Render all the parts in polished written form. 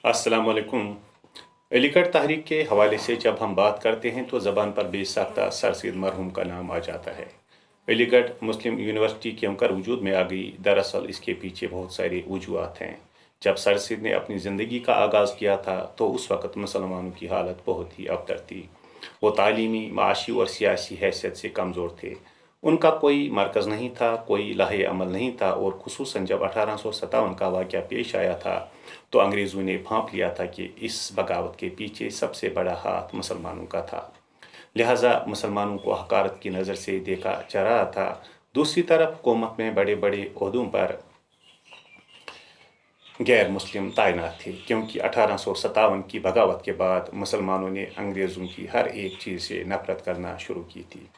अस्सलाम वालेकुम। अलीगढ़ तहरीक के हवाले से जब हम बात करते हैं तो ज़बान पर बेसाख्ता सर सैयद मरहूम का नाम आ जाता है। अलीगढ़ मुस्लिम यूनिवर्सिटी क्यों कर वजूद में आ गई, दरअसल इसके पीछे बहुत सारी वजूहात हैं। जब सर सैयद ने अपनी ज़िंदगी का आगाज़ किया था तो उस वक़्त मुसलमानों की हालत बहुत ही अबतर थी। वो तालीमी, माशी और सियासी हैसियत से कमज़ोर थे। उनका कोई मरकज़ नहीं था, कोई लाहे अमल नहीं था और खुसूसन जब 1857 का वाक़या पेश आया था तो अंग्रेज़ों ने भांप लिया था कि इस बगावत के पीछे सबसे बड़ा हाथ मुसलमानों का था। लिहाजा मुसलमानों को हकारत की नज़र से देखा जा रहा था। दूसरी तरफ हुकूमत में बड़े बड़े ओहदों पर गैर मुस्लिम तैनात थे, क्योंकि 1857 की बगावत के बाद मुसलमानों ने अंग्रेज़ों की हर एक चीज़ से नफरत करना शुरू की थी।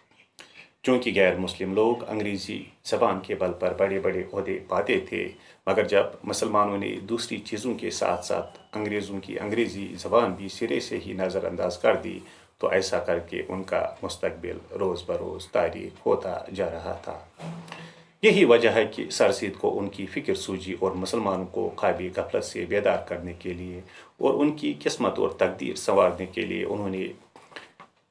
चूँकि गैर मुस्लिम लोग अंग्रेज़ी ज़बान के बल पर बड़े बड़े ओहदे पाते थे, मगर जब मुसलमानों ने दूसरी चीज़ों के साथ साथ अंग्रेज़ों की अंग्रेज़ी ज़बान भी सिरे से ही नज़रअंदाज कर दी तो ऐसा करके उनका मुस्तकबिल रोज़ बरोज़ तारीख होता जा रहा था। यही वजह है कि सर सैयद को उनकी फ़िक्र सूझी और मुसलमानों को ख्वाब गफलत से बेदार करने के लिए और उनकी किस्मत और तकदीर संवारने के लिए उन्होंने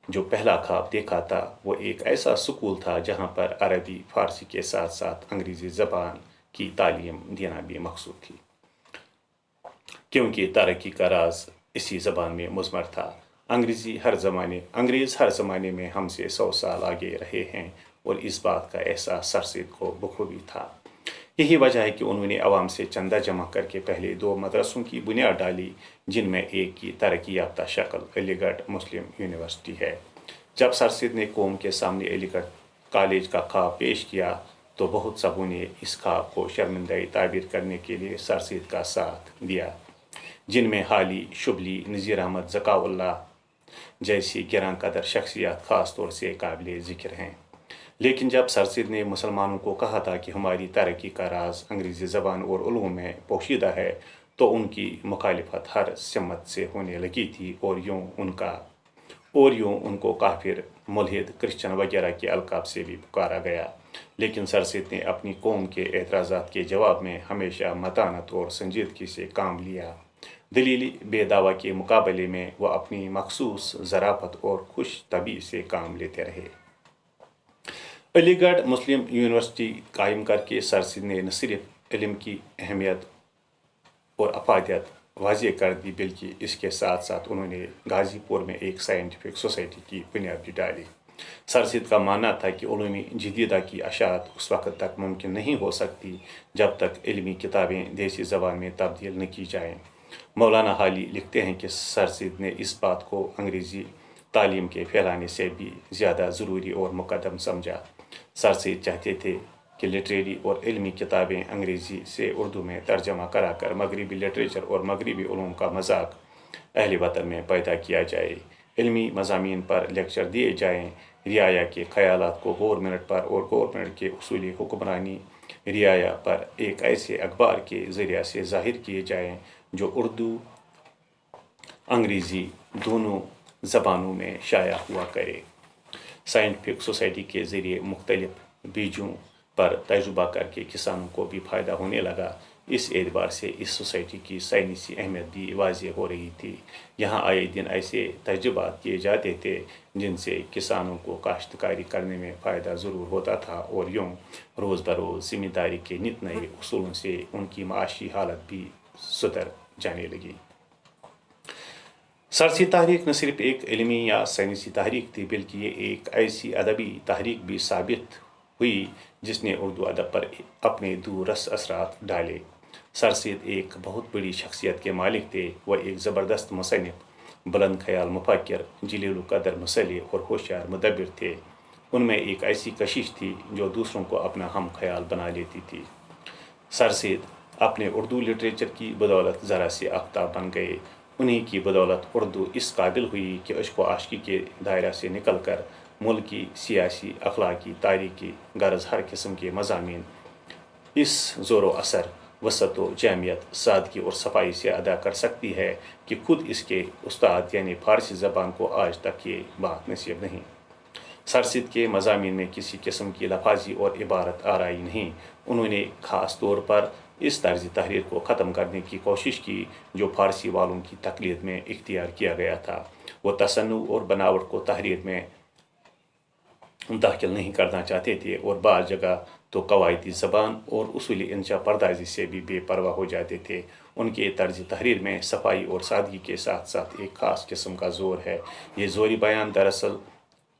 जो पहला ख्वाब देखा था वो एक ऐसा स्कूल था जहाँ पर अरबी फ़ारसी के साथ साथ अंग्रेज़ी ज़बान की तालीम देना भी मकसूद थी, क्योंकि तरक्की का राज इसी ज़बान में मुज़मर था। अंग्रेज़ हर ज़माने में हमसे 100 साल आगे रहे हैं और इस बात का एहसास सर सैयद को बखूबी था। यही वजह है कि उन्होंने अवाम से चंदा जमा करके पहले 2 मदरसों की बुनियाद डाली, जिनमें एक की तरक्की याफ्ता शक्ल अलीगढ़ मुस्लिम यूनिवर्सिटी है। जब सर सैयद ने कौम के सामने अलीगढ़ कॉलेज का ख्वाब पेश किया तो बहुत सबों ने इस ख्वाब को शर्मिंदाई ताबीर करने के लिए सर सैयद का साथ दिया, जिनमें हाली शुबली, नज़ीर अहमद ज़काउल्लाह जैसी गिरां कदर शख्सियत ख़ास तौर से काबिल ज़िक्र हैं। लेकिन जब सर सैयद ने मुसलमानों को कहा था कि हमारी तरक्की का राज अंग्रेज़ी ज़बान और उलूम में पोशीदा है, तो उनकी मुखालिफत हर सिमत से होने लगी थी और यूं उनको काफिर, मुल्हिद, क्रिश्चन वगैरह के अलकाब से भी पुकारा गया। लेकिन सर सैयद ने अपनी कौम के एतराज़ात के जवाब में हमेशा मतानत और संजीदगी से काम लिया। दलीली बेदावा के मुकाबले में वह अपनी मखसूस ज़राफ़त और खुश तबी से काम लेते रहे। अलीगढ़ मुस्लिम यूनिवर्सिटी कायम करके सर सैयद ने न सिर्फ इल्म की अहमियत और अफादियत वाज़ेह कर दी, बल्कि इसके साथ साथ उन्होंने गाज़ीपुर में एक साइंटिफिक सोसाइटी की बुनियाद भी डाली। सर सैयद का मानना था कि उलूमी जदीदा की अशात उस वक़्त तक मुमकिन नहीं हो सकती जब तक इल्मी किताबें देसी ज़बान में तब्दील न की जाएँ। मौलाना हाली लिखते हैं कि सर सैयद ने इस बात को अंग्रेज़ी तालीम के फैलाने से भी ज़्यादा ज़रूरी और मुक़द्दम समझा। सर सैयद चाहते थे कि लिटरेरी और इल्मी किताबें अंग्रेज़ी से उर्दू में तर्जमा कराकर मगरबी लिटरेचर और मगरबी उलूम का मज़ाक अहल वतन में पैदा किया जाए। इल्मी मज़ामीन पर लेक्चर दिए जाएँ, रियाया के ख़यालात को गवर्नमेंट पर और गवर्नमेंट के उसूली हुक्मरानी रियाया पर एक ऐसे अखबार के ज़रिए से ज़ाहिर किए जाएँ जो उर्दू अंग्रेज़ी दोनों ज़बानों में शाया हुआ करे। साइंटिफिक सोसाइटी के ज़रिए मुख्तलिफ बीजों पर तजुर्बा करके किसानों को भी फ़ायदा होने लगा। इस एतबार से इस सोसाइटी की साइंसी अहमियत भी वाज़ेह हो रही थी। यहाँ आए दिन ऐसे तजुर्बात किए जाते थे जिनसे किसानों को काश्तकारी करने में फ़ायदा ज़रूर होता था और यूँ रोज़ बरोज़ ज़िम्मेदारी के नित नए उसूलों से उनकी माशी हालत भी सुधर जाने लगी। सर सैयद तहरीक न सिर्फ एक इल्मी या साइंसी तहरीक थी, बल्कि ये एक ऐसी अदबी तहरीक भी साबित हुई जिसने उर्दू अदब पर अपने दूररस असरात डाले। सर सैयद एक बहुत बड़ी शख्सियत के मालिक थे। वह एक ज़बरदस्त मुसन्निफ़, बुलंद ख़याल मुफक्किर, जलील क़द्र मुसल्ली और होशियार मुदब्बिर थे। उनमें एक ऐसी कशिश थी जो दूसरों को अपना हम ख्याल बना लेती थी। सर सैयद अपने उर्दू लिटरेचर की बदौलत ज़रा से आफ्ताब बन गए। उन्हीं की बदौलत उर्दू इस काबिल हुई कि इश्क़ व आशिकी के दायरा से निकल कर मुल्की, सियासी, अखलाकी, तारीख़ी गर्ज़ हर किस्म के मज़ामीन इस ज़ोर असर, वसत व जामियत, सादगी और सफाई से अदा कर सकती है कि खुद इसके उस्ताद यानी फ़ारसी ज़बान को आज तक ये बात नसीब नहीं। सर सैयद के मज़ामीन में किसी किस्म की लफाजी और इबारत आराई नहीं। उन्होंने ख़ास तौर पर اس طرز تحریر کو ختم کرنے کی کوشش کی جو فارسی والوں کی تقلید میں اختیار کیا گیا تھا۔ وہ تصنع اور بناوٹ کو تحریر میں داخل نہیں کرنا چاہتے تھے اور بعض جگہ تو قواعدی زبان اور اصولی انشا پردازی سے بھی بے پرواہ ہو جاتے تھے۔ ان کے طرز تحریر میں صفائی اور سادگی کے ساتھ ساتھ ایک خاص قسم کا زور ہے۔ یہ زوری بیان دراصل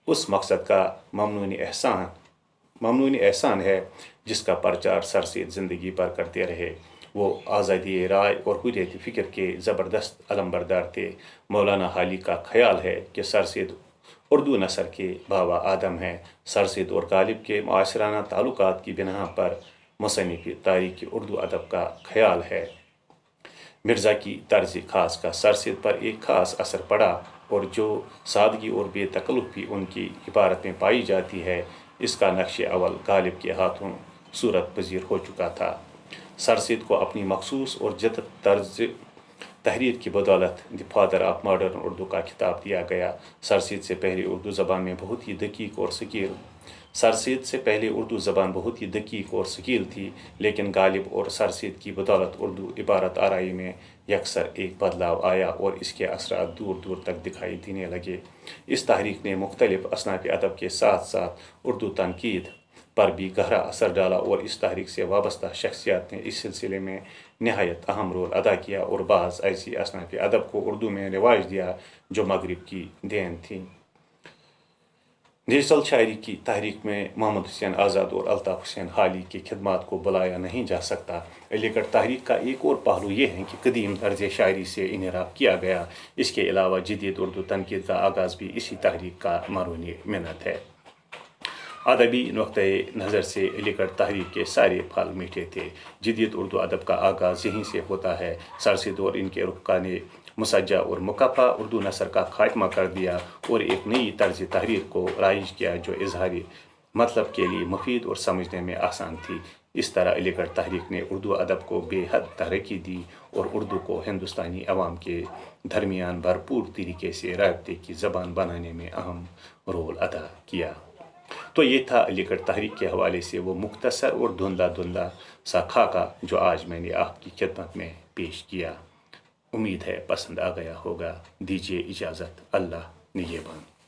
اس مقصد کا ممنون احسان ہے جس کا پرچار سر سید زندگی بھر کرتے رہے۔ وہ آزادی رائے اور حریت فکر کے زبردست علمبردار تھے۔ مولانا حالی کا خیال ہے کہ سر سید اردو نثر کے بابا آدم ہیں۔ سر سید اور غالب کے معاشرانہ تعلقات کی بنا پر مصنف تاریخ اردو ادب کا خیال ہے مرزا کی طرز خاص کا سر سید پر ایک خاص اثر پڑا اور جو سادگی اور بے تکلفی ان کی عبارت میں پائی جاتی ہے اس کا نقش اول غالب کے ہاتھوں صورت پذیر ہو چکا تھا۔ سر سید کو اپنی مخصوص اور جدید طرز تحریر کی بدولت the father of modern Urdu کا خطاب دیا گیا۔ سر سید سے پہلے اردو زبان بہت ہی دقیق اور ثقیل تھی، لیکن غالب اور سر سید کی بدولت اردو عبارت آرائی میں یکسر ایک بدلاؤ آیا اور اس کے اثرات دور دور تک دکھائی دینے لگے۔ اس تحریک نے مختلف اصناف ادب کے ساتھ ساتھ اردو تنقید پر بھی گہرا اثر ڈالا اور اس تحریک سے وابستہ شخصیات نے اس سلسلے میں نہایت اہم رول ادا کیا اور بعض ایسی اصناف ادب کو اردو میں رواج دیا جو مغرب کی دین تھیں۔ ڈیجیٹل شاعری کی تحریک میں محمد حسین آزاد اور الطاف حسین حالی کی خدمات کو بلایا نہیں جا سکتا۔ علی گڑھ تحریک کا ایک اور پہلو یہ ہے کہ قدیم طرز شاعری سے انحراف کیا گیا۔ اس کے علاوہ جدید اردو تنقید کا آغاز بھی اسی تحریک کا مرہون منت ہے۔ ادبی نقطۂ نظر سے علی گڑھ تحریک کے سارے پھل میٹھے تھے۔ جدید اردو ادب کا آغاز یہیں سے ہوتا ہے۔ سر سید اور ان کے رفقا نے مسجع اور مکفّع اردو نثر کا خاتمہ کر دیا اور ایک نئی طرز تحریر کو رائج کیا جو اظہاری مطلب کے لیے مفید اور سمجھنے میں آسان تھی۔ اس طرح علی گڑھ تحریک نے اردو ادب کو بے حد ترقی دی اور اردو کو ہندوستانی عوام کے درمیان بھرپور طریقے سے رابطے کی زبان بنانے میں اہم رول ادا کیا۔ تو یہ تھا علی گڑھ تحریک کے حوالے سے وہ مختصر اور دھندلا سا خاکہ جو آج میں نے آپ کی خدمت میں پیش کیا۔ امید ہے پسند آ گیا ہوگا۔ دیجیے اجازت۔ اللہ نگہبان۔